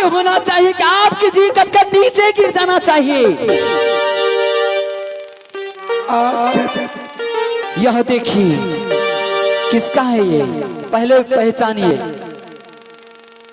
होना चाहिए कि आपकी जी कटकर नीचे गिर जाना चाहिए। यह देखिए किसका है ये, पहले पहचानिए।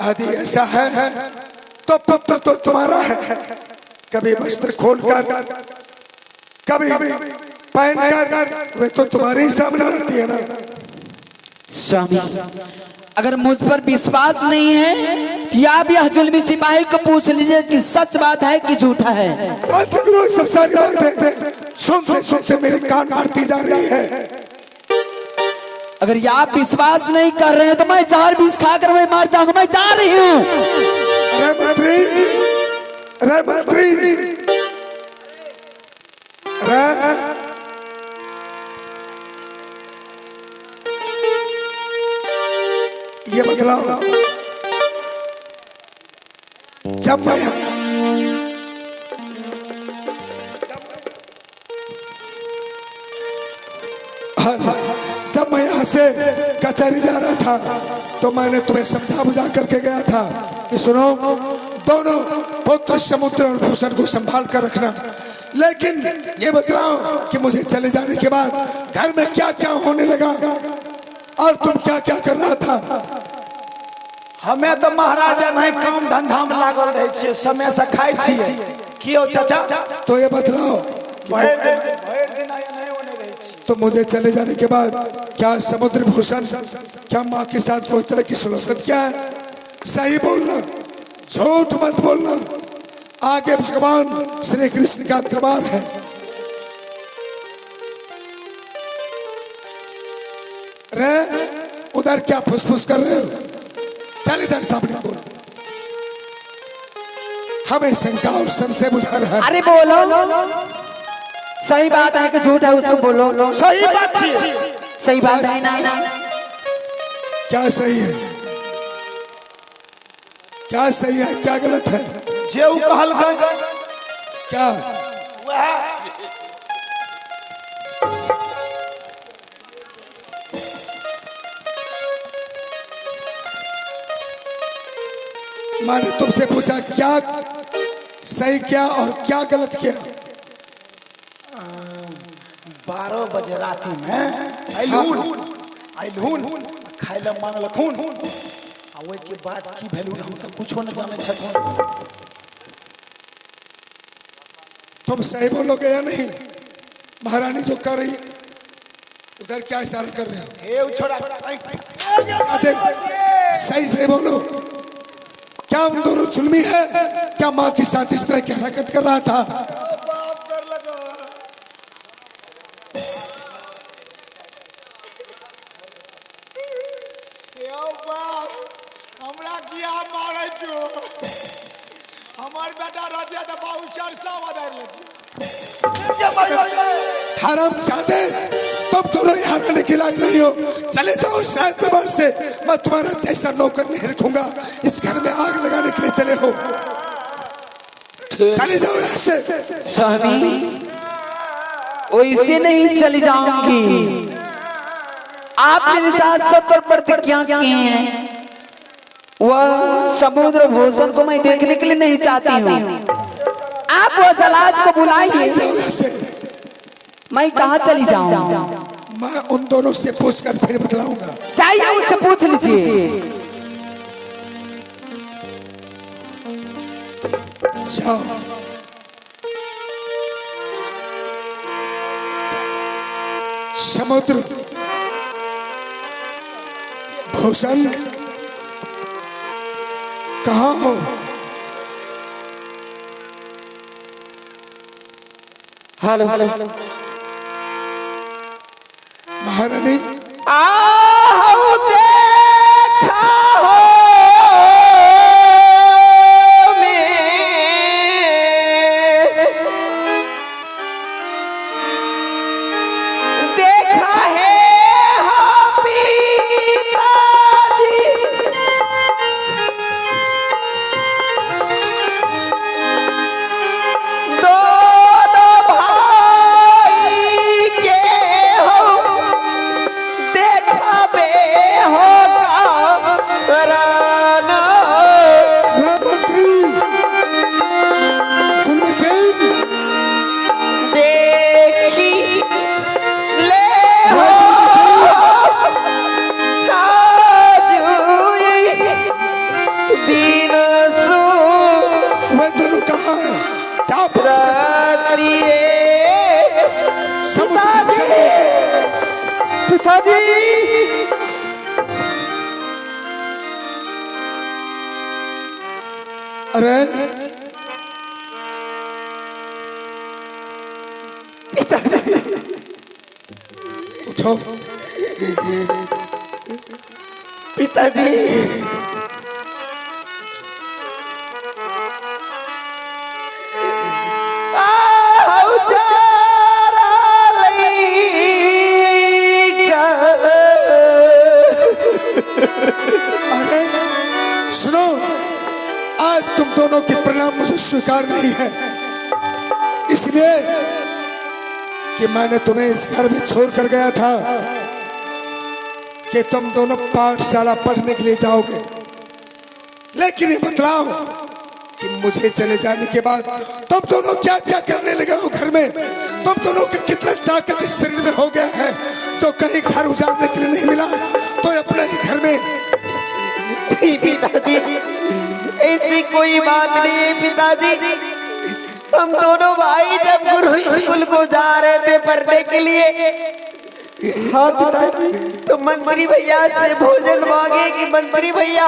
यदि ऐसा है तो पुत्र तो तुम्हारा है। कभी वस्त्र खोलकर कभी पहनकर वे तो तुम्हारे ही सामने रहती है ना। स्वामी, अगर मुझ पर विश्वास नहीं है तो आप यह जुल्मी सिपाही को पूछ लीजिए कि सच बात है कि झूठा है। सब सारी बातें सुनते सुनते मेरे कान मारती जा रही है। अगर ये आप विश्वास नहीं कर रहे हैं तो मैं जहर विष खाकर मैं मर जाऊंगा। मैं जा रही हूँ। ये बदलाव जब मैं यहाँ से कचहरी जा रहा था तो मैंने तुम्हें समझा बुझा करके गया था कि सुनो, दोनों पुत्र समुद्र और भूषण को संभाल कर रखना। लेकिन ये बतलाओ कि मुझे चले जाने के बाद घर में क्या क्या होने लगा और तुम क्या क्या कर रहा था? हमें तो महाराजा नहीं काम धंधा में लागल रहे छे, समय से खाई छिए। कियो चाचा? तो ये बतलाओ तो मुझे चले जाने के बाद क्या समुद्र भूषण, क्या माँ के साथ कोई तरह की सुलगत क्या है? सही बोलना, झूठ मत बोलना। आगे भगवान श्री कृष्ण का दरबार है। रे उधर क्या फुसफुस कर रहे हो? चल इधर सामने बोल। हमें शंका और संशय बुझा रहा है। अरे बोलो, सही बात है कि झूठ है उसको बोलो। सही बात है, सही बात है ना? क्या सही है, क्या सही है, क्या गलत है? जेऊ कहल क्या मैंने तुमसे पूछा क्या सही क्या और क्या गलत क्या? 12 बजे रात में आइलून खाइला मांगलखून आ ओइ के बाद की भेलू हम तो कुछो न जाने छथुन। तुम सही बोलोगे या नहीं? महारानी जो कर रही उधर क्या इशारा कर रहे हो? ए छोड़ा सही सही बोलो, क्या हम दोनों जुल्मी है? क्या माँ के साथ इस तरह की हरकत कर रहा था? हमरा किया मारे जो हमार बेटा रजे त बाऊ चरसा बदल ले। हराम सादे, तुम दोनों यहाँ रहने के लायक नहीं हो। चले जाओ इस राजदरबार से। मैं तुम्हारा जैसा नौकर नहीं रखूंगा। इस घर में आग लगाने के लिए चले हो, चले जाओ यहाँ से। स्वामी, वैसे नहीं चली जाऊंगी। आप मेरे साथ 70 प्रतिज्ञा की हैं, वह समुद्र भूषण को मैं देखने के लिए नहीं चाहती हूँ। आप वह जलाद को बुलाइए। मैं कहाँ चली जाऊँ? मैं उन दोनों से पूछकर फिर बतलाऊंगा। चाहिए उससे पूछ लीजिए। जाओ। समुद्र भूषण कहाँ हो? हेलो महारानी, आओ देखा हो देखा है देखा दिन सु वह दोनों कहाँ हैं? जाओ पकड़ समुद्र पिताजी। अरे उठो पिताजी। अरे सुनो, आज तुम दोनों के प्रणाम मुझे स्वीकार नहीं है, इसलिए कि मैंने तुम्हें इस घर में छोड़ कर गया था कि तुम दोनों पाठशाला पढ़ने के लिए जाओगे। लेकिन ये बतलाओ कि मुझे चले जाने के बाद तुम दोनों क्या क्या करने लगे हो घर में? तुम दोनों का कितना ताकत इस शरीर में हो गया है जो कहीं घर उजाड़ने के लिए नहीं मिला तो अपने ही घर में। पिताजी ऐसी कोई बात नहीं है पिताजी। हम दोनों भाई जब गुरु स्कूल को जा रहे थे पढ़ने के लिए, हाँ पिताजी, तो मंत्री भैया से भोजन मांगे कि मंत्री भैया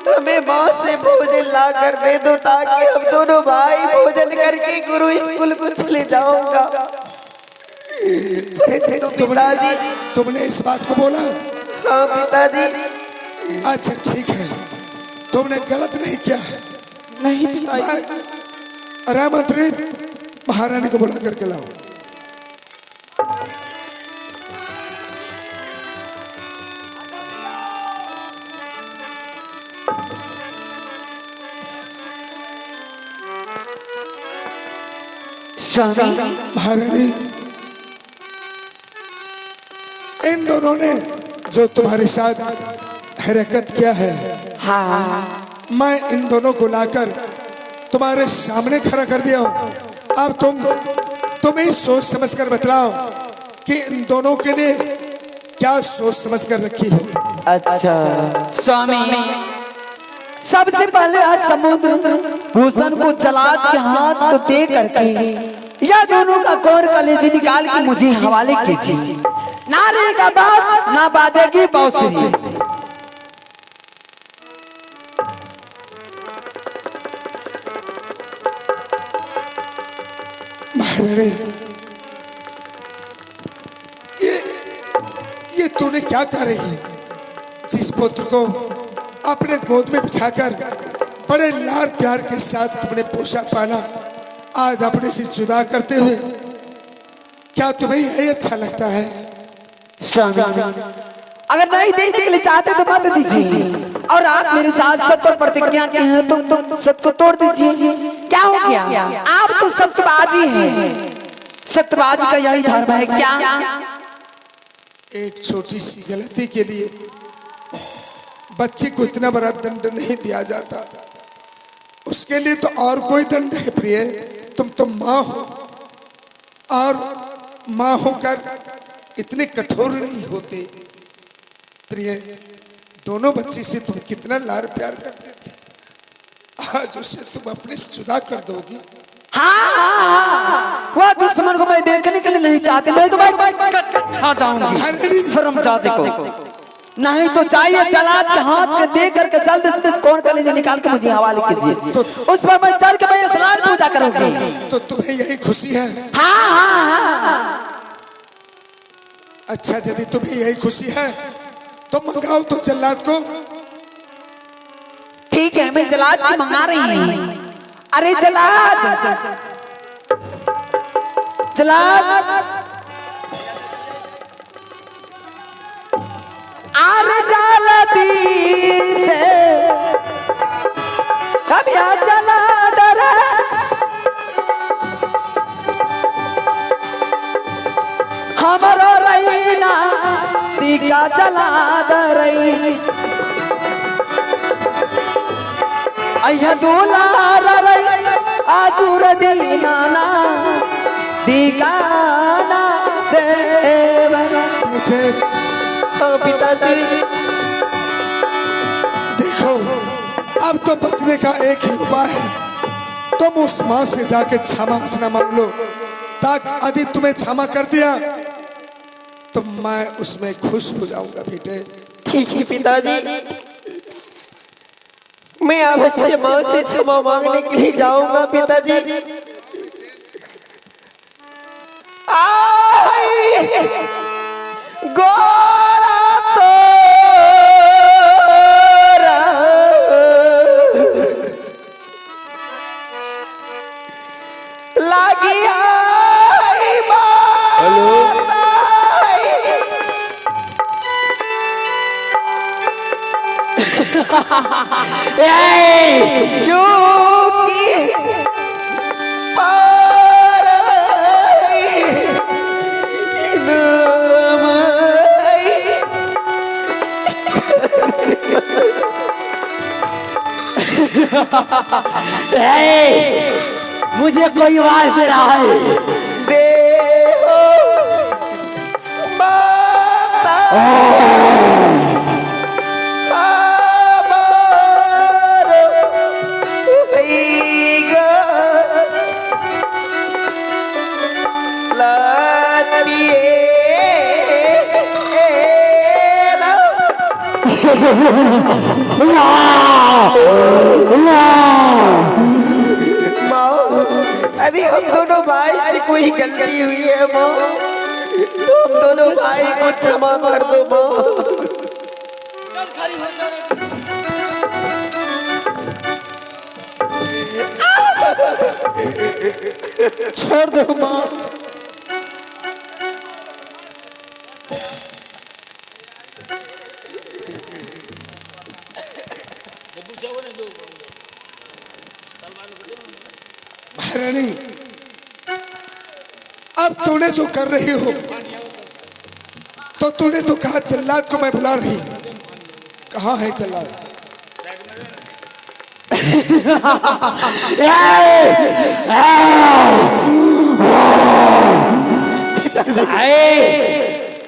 हमें माँ से भोजन ला कर दे दो ताकि हम दोनों भाई भोजन करके गुरु स्कूल को चले जाऊंगा। तुमने इस बात को बोला? हाँ पिताजी। अच्छा ठीक है, तुमने गलत नहीं किया। नहीं पिताजी। अरे मंत्री, महारानी को बुला करके लाओ। महारानी, इन दोनों ने जो तुम्हारे साथ हरकत किया है, हाँ, मैं इन दोनों को लाकर तुम्हारे सामने खड़ा कर दिया हूँ। अब तुम ही सोच समझ कर बतलाओ कि इन दोनों के लिए क्या सोच समझ कर रखी हो। अच्छा स्वामी, सबसे पहले आज समुद्र भूषण को जलाद के हाथ को दे करके या दोनों का कोर कलेजी निकाल के मुझे हवाले कीजिए। ना रहेगा बास, ना बाजेगी बांसुरी। महारानी, ये तूने क्या कर रही है? जिस पुत्र को अपने गोद में बिठाकर बड़े लाड प्यार के साथ तुमने पोषा पाला, आज अपने से जुदा करते हुए क्या तुम्हें यही अच्छा लगता है? स्वामी, अगर नहीं देने के लिए चाहते तो मत दीजिए, और आप मेरे साथ सत्य प्रतिज्ञा के हैं तो सत्य को तोड़ दीजिए। क्या हो गया? आप तो सत्यबाजी हैं, सत्यबाजी का यही धर्म है क्या? एक छोटी सी गलती के लिए बच्चे को इतना बड़ा दंड नहीं दिया जाता, उसके लिए तो और कोई दंड है प्रिय। तुम तो माँ हो, और माँ होकर इतने कठोर नहीं होते। प्रिय, दोनों बच्चे से तुम कितना लाड प्यार करते थे, आज उसे तुम अपने से जुदा कर दोगी। हाँ, वह दुश्मन को मैं देखने के लिए नहीं चाहती, मैं तो खा जाऊंगी शर्म जाते को। नहीं तो चाहिए जलाद के हाथ के दे करके जल्द से कौन कलेजे निकाल के मुझे हवाले कीजिए, तो उस पर मैं चढ़ के मैं सलाम पूजा करूंगी। तो तुम्हें यही खुशी है? हाँ हाँ हाँ। अच्छा, यदि तुम्हें यही खुशी है तो मंगाओ तो जल्लाद को। ठीक है, मैं जलाद की मंगा रही हूँ। अरे जलाद, जलाद, आरे जलादी से अब या जलाद रे, हमारो रहीना टीका जलाद रही, अय्या दुलार रही आजुर दीनाना दीगाना देवरा। पिताजी, देखो अब तो बचने का एक ही उपाय है, तुम उस माँ से जाके क्षमा याचना मांग लो, ताकि यदि तुम्हें क्षमा कर दिया तो मैं उसमें खुश हो जाऊंगा बेटे। ठीक है पिताजी, मैं अवश्य माँ से क्षमा मांगने के लिए जाऊंगा पिताजी। गोरा तोरा लागिया चूकी मुझे कोई आवाज दे रहा है। दे माता अरे हम दोनों भाई की कोई गलती हुई है माँ, तो हम दोनों भाई को क्षमा कर दो माँ। छोड़ दो माँ। महारानी, अब तूने जो कर रही हो, तो तूने तो कहा जल्लाद को मैं बुला रही, कहाँ है जल्लाद?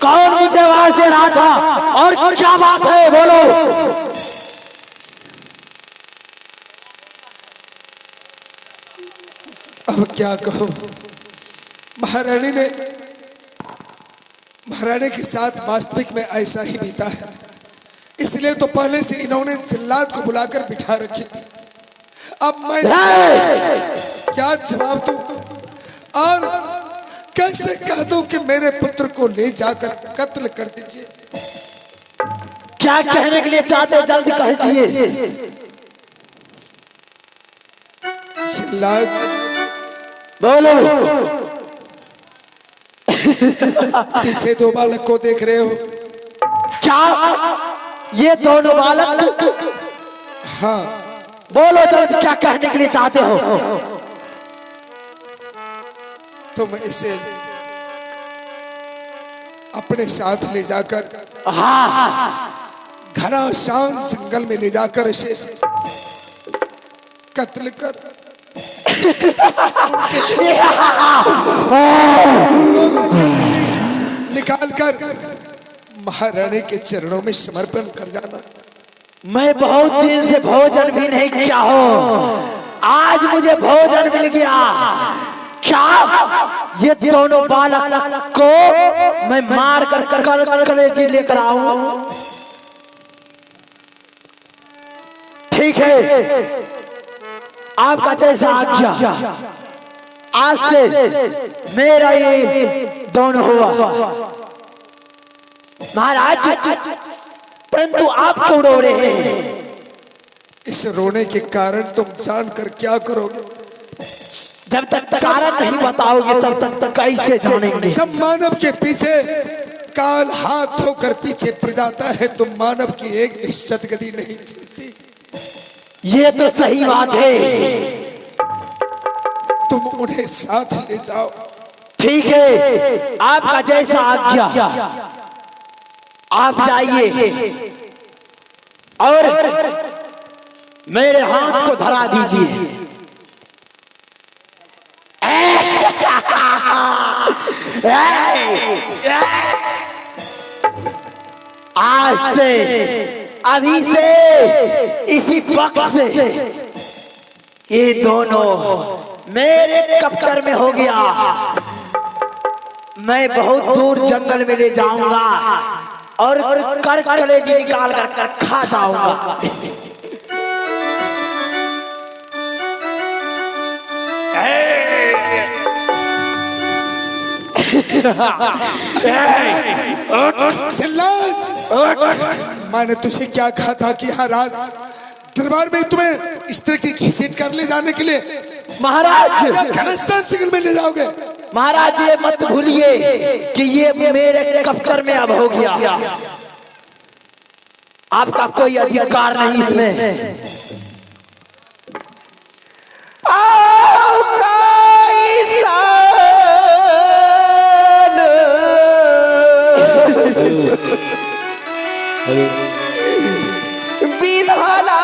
कौन मुझे आवाज दे रहा था और क्या बात है, बोलो। अब क्या कहूं, महारानी के साथ वास्तविक में ऐसा ही बीता है, इसलिए तो पहले से इन्होंने जल्लाद को बुलाकर बिठा रखी थी। अब मैं क्या जवाब दूं और कैसे कह दूं कि मेरे पुत्र को ले जाकर कत्ल कर दीजिए? क्या कहने के लिए चाहते, जल्दी कहिए। जल्लाद बोलो। पीछे दो बालक को देख रहे हो? क्या ये दोनों बालक? हाँ। बोलो जल्दी, क्या कहने के लिए चाहते हो? तुम इसे अपने साथ ले जाकर घना शांत जंगल में ले जाकर इसे कत्ल कर निकाल कर महारानी के चरणों में समर्पण कर जाना। मैं बहुत दिन से भोजन भी नहीं किया हूँ, आज मुझे भोजन मिल गया। क्या ये दोनों बालक को मैं मार कर कलेजी लेकर आऊं? ठीक है, आपका जैसा आज्ञा। आज से मेरा ये दोनों हुआ। महाराज, परंतु आप क्यों रो रहे हैं? इस रोने के कारण तुम जानकर क्या करोगे? जब तक कारण नहीं बताओगे तब तक कैसे जानेंगे? जब मानव के पीछे काल हाथ धोकर पीछे पड़ जाता है तो मानव की एक निश्चित गति नहीं चलती। ये तो सही बात है। तुम उन्हें साथ ले जाओ। ठीक है, आपका जैसा आज्ञा। आप जाइए और मेरे हाथ को धरा दीजिए। आज से अभी से इसी वक्त से ये दोनों मेरे कब्जे में हो गया। मैं बहुत दूर जंगल में ले जाऊंगा और कलेजी निकाल कर खा जाऊंगा। मैंने तुझे क्या कहा था कि हाँ राज दरबार में तुम्हें इस तरह की घसीट कर ले जाने के लिए महाराज घनश्याम में ले जाओगे। महाराज ये मत भूलिए कि ये मेरे कब्जे में अब हो गया। आपका कोई अधिकार नहीं इसमें। विधाना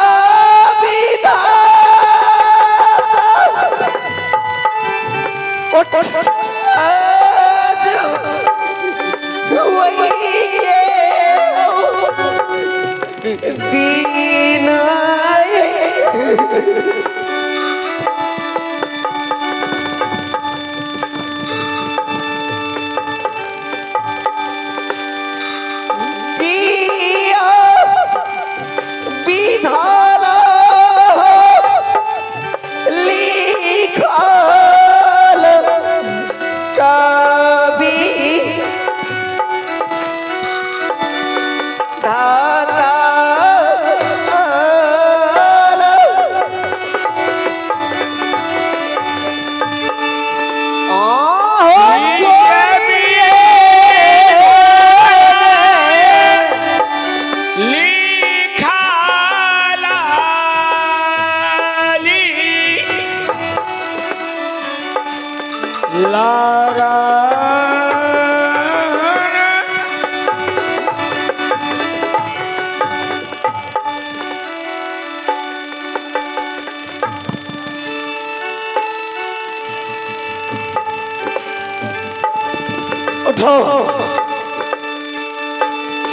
उठो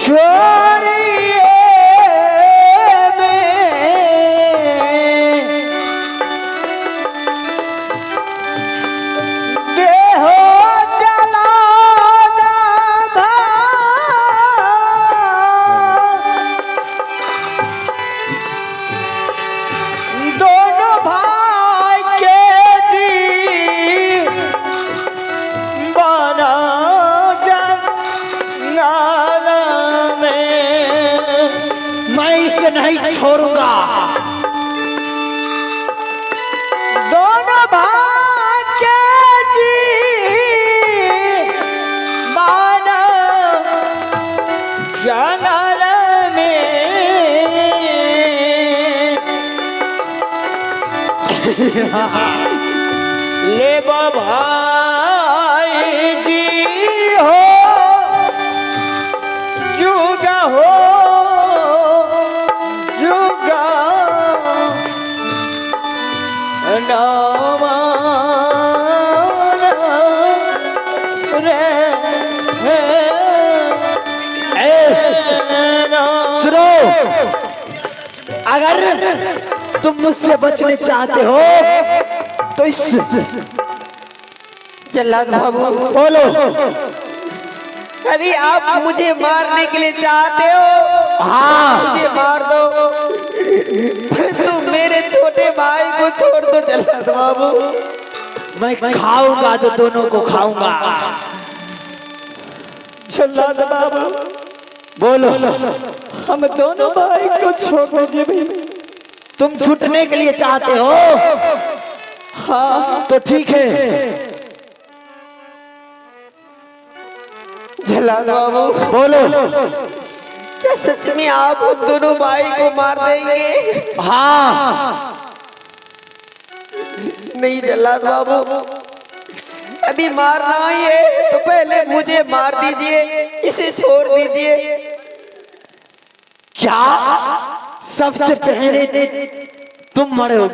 चोरिए में देहो जला था दोनों भाई के जी बना नहीं छोड़ूंगा। दोनों भाई के जी माना जंगल में ले भाई जी हो जुगा हो सुनो, अगर तुम मुझसे बचने चाहते हो तो इस जल्लाद बाबू बोलो। यदि आप मुझे मारने के लिए चाहते हो हाँ मुझे मार दो, परंतु मेरे छोटे भाई को छोड़ दो जल्लाद बाबू। मैं खाऊंगा तो दोनों को खाऊंगा। जल्लाद बाबू बोलो। हम दोनों भाई को छोड़ दीजिए भाई। तुम छूटने के लिए चाहते हो? हाँ तो ठीक है। जल्लाद बाबू बोलो। क्या सच में आप हम दोनों भाई को मार देंगे? हाँ। नहीं जल्लाद बाबू, यदि मारना ही है तो पहले मुझे मार दीजिए, इसे छोड़ दीजिए। क्या सबसे पहले तुम मरोगे?